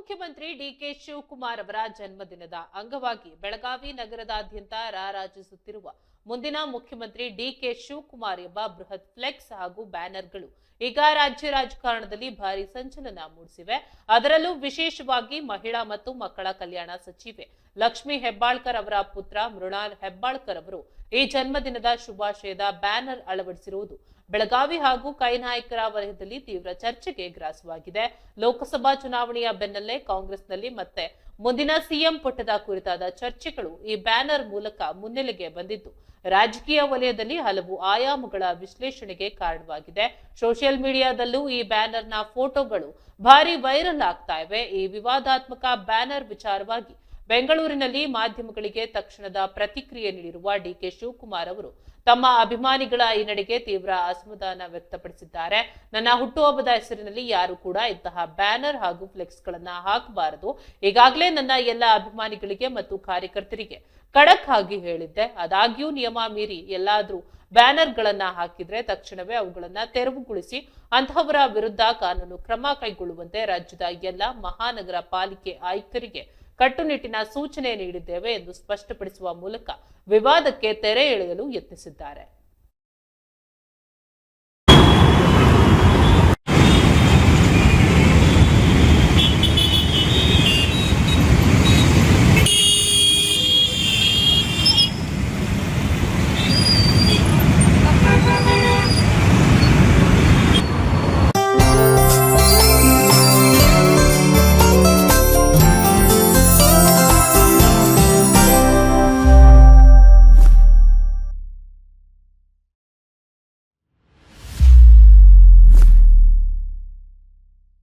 ಮುಖ್ಯಮಂತ್ರಿ ಡಿಕೆ ಶಿವಕುಮಾರ್ ಅವರ ಜನ್ಮದಿನದ ಅಂಗವಾಗಿ ಬೆಳಗಾವಿ ನಗರದಾದ್ಯಂತ ರಾರಾಜಿಸುತ್ತಿರುವ ಮುಂದಿನ ಮುಖ್ಯಮಂತ್ರಿ ಡಿಕೆ ಶಿವಕುಮಾರ್ ಎಂಬ ಬೃಹತ್ ಫ್ಲೆಕ್ಸ್ ಹಾಗೂ ಬ್ಯಾನರ್ಗಳು ಈಗ ರಾಜ್ಯ ರಾಜಕಾರಣದಲ್ಲಿ ಭಾರಿ ಸಂಚಲನ ಮೂಡಿಸಿವೆ. ಅದರಲ್ಲೂ ವಿಶೇಷವಾಗಿ ಮಹಿಳಾ ಮತ್ತು ಮಕ್ಕಳ ಕಲ್ಯಾಣ ಸಚಿವೆ ಲಕ್ಷ್ಮೀ ಹೆಬ್ಬಾಳ್ಕರ್ ಅವರ ಪುತ್ರ ಮೃಣಾಲ್ ಹೆಬ್ಬಾಳ್ಕರ್ ಅವರು ಈ ಜನ್ಮದಿನದ ಶುಭಾಶಯದ ಬ್ಯಾನರ್ ಅಳವಡಿಸಿರುವುದು ಬೆಳಗಾವಿ ಹಾಗೂ ಕೈನಾಯಕರ ವಲಯದಲ್ಲಿ ತೀವ್ರ ಚರ್ಚೆಗೆ ಗ್ರಾಸವಾಗಿದೆ. ಲೋಕಸಭಾ ಚುನಾವಣೆಯ ಬೆನ್ನಲ್ಲೇ ಕಾಂಗ್ರೆಸ್ನಲ್ಲಿ ಮತ್ತೆ ಮುಂದಿನ ಸಿಎಂ ಪುಟದ ಕುರಿತಾದ ಚರ್ಚೆಗಳು ಈ ಬ್ಯಾನರ್ ಮೂಲಕ ಮುನ್ನೆಲೆಗೆ ಬಂದಿದ್ದು ರಾಜಕೀಯ ವಲಯದಲ್ಲಿ ಹಲವು ಆಯಾಮಗಳ ವಿಶ್ಲೇಷಣೆಗೆ ಕಾರಣವಾಗಿದೆ. ಸೋಷಿಯಲ್ ಮೀಡಿಯಾದಲ್ಲೂ ಈ ಬ್ಯಾನರ್ನ ಫೋಟೋಗಳು ಭಾರಿ ವೈರಲ್ ಆಗ್ತಾ ಇವೆ. ಈ ವಿವಾದಾತ್ಮಕ ಬ್ಯಾನರ್ ವಿಚಾರವಾಗಿ ಬೆಂಗಳೂರಿನಲ್ಲಿ ಮಾಧ್ಯಮಗಳಿಗೆ ತಕ್ಷಣದ ಪ್ರತಿಕ್ರಿಯೆ ನೀಡಿರುವ ಡಿಕೆ ಶಿವಕುಮಾರ್ ಅವರು ತಮ್ಮ ಅಭಿಮಾನಿಗಳ ಈ ನಡೆಗೆ ತೀವ್ರ ಅಸಮಾಧಾನ ವ್ಯಕ್ತಪಡಿಸಿದ್ದಾರೆ. ನನ್ನ ಹುಟ್ಟುಹಬ್ಬದ ಹೆಸರಿನಲ್ಲಿ ಯಾರು ಕೂಡ ಇಂತಹ ಬ್ಯಾನರ್ ಹಾಗೂ ಫ್ಲೆಕ್ಸ್ ಗಳನ್ನ ಹಾಕಬಾರದು. ಈಗಾಗಲೇ ನನ್ನ ಎಲ್ಲ ಅಭಿಮಾನಿಗಳಿಗೆ ಮತ್ತು ಕಾರ್ಯಕರ್ತರಿಗೆ ಖಡಕ್ ಆಗಿ ಹೇಳಿದ್ದೆ. ಆದಾಗ್ಯೂ ನಿಯಮ ಮೀರಿ ಎಲ್ಲಾದ್ರೂ ಬ್ಯಾನರ್ ಗಳನ್ನ ಹಾಕಿದ್ರೆ ತಕ್ಷಣವೇ ಅವುಗಳನ್ನ ತೆರವುಗೊಳಿಸಿ ಅಂತಹವರ ವಿರುದ್ಧ ಕಾನೂನು ಕ್ರಮ ಕೈಗೊಳ್ಳುವಂತೆ ರಾಜ್ಯದ ಎಲ್ಲ ಮಹಾನಗರ ಪಾಲಿಕೆ ಆಯುಕ್ತರಿಗೆ ಕಟ್ಟುನಿಟ್ಟಿನ ಸೂಚನೆ ನೀಡಿದ್ದೇವೆ ಎಂದು ಸ್ಪಷ್ಟಪಡಿಸುವ ಮೂಲಕ ವಿವಾದಕ್ಕೆ ತೆರೆ ಎಳೆಯಲು ಯತ್ನಿಸಿದ್ದಾರೆ.